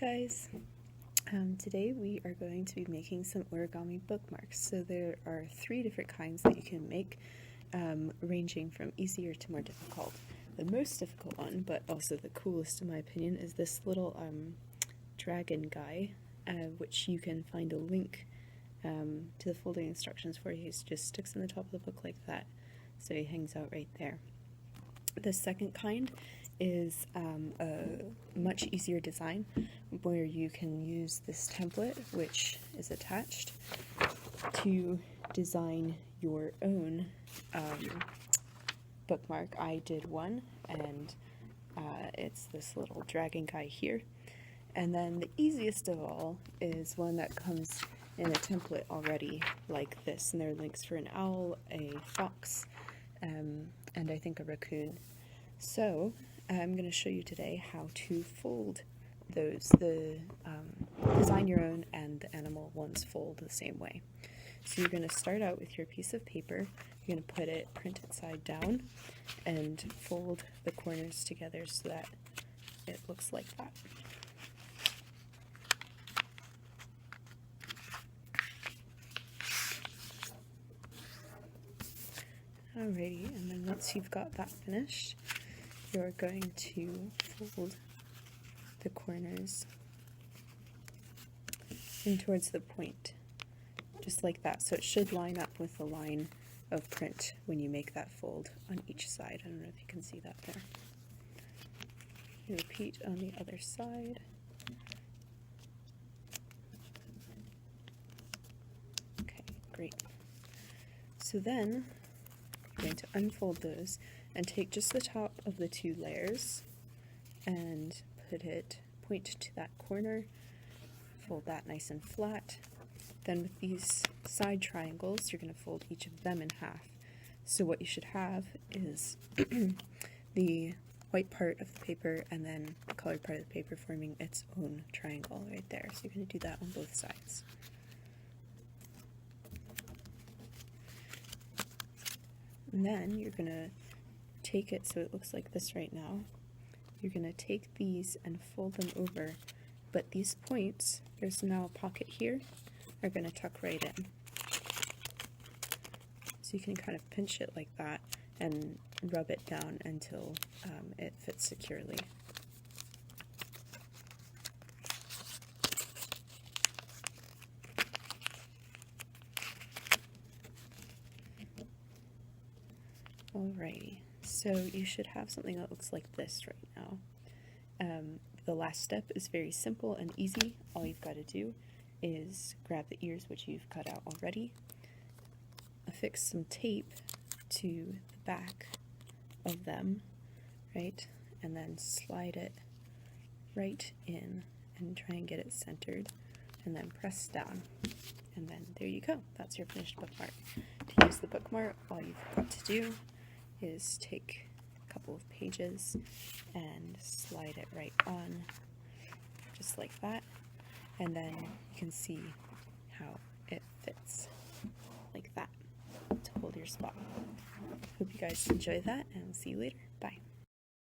guys! Today we are going to be making some origami bookmarks. So there are 3 different kinds that you can make, ranging from easier to more difficult. The most difficult one, but also the coolest in my opinion, is this little dragon guy, which you can find a link to the folding instructions for. He just sticks in the top of the book like that, so he hangs out right there. The second kind is a much easier design where you can use this template, which is attached, to design your own bookmark. I did one, and it's this little dragon guy here. And then the easiest of all is one that comes in a template already like this, and there are links for an owl, a fox, and I think a raccoon. So I'm going to show you today how to fold those. Design your own, and the animal ones fold the same way. So you're going to start out with your piece of paper. You're going to print it side down and fold the corners together so that it looks like that. Alrighty, and then once you've got that finished, you're going to fold the corners in towards the point, just like that. So it should line up with the line of print when you make that fold on each side. I don't know if you can see that there. You repeat on the other side. Okay, great. So then you're going to unfold those and take just the top of the 2 layers and point to that corner, fold that nice and flat. Then with these side triangles, you're going to fold each of them in half. So what you should have is the white part of the paper and then the colored part of the paper forming its own triangle right there. So you're going to do that on both sides. And then you're going to take it so it looks like this right now. You're going to take these and fold them over, but these points, there's now a pocket here, are going to tuck right in. So you can kind of pinch it like that and rub it down until it fits securely. Alrighty, so you should have something that looks like this right now. The last step is very simple and easy. All you've got to do is grab the ears, which you've cut out already, affix some tape to the back of them, right, and then slide it right in and try and get it centered, and then press down, and then there you go. That's your finished bookmark. To use the bookmark, all you've got to do is take a couple of pages and slide it right on, just like that, and then you can see how it fits like that to hold your spot. Hope you guys enjoy that, and see you later.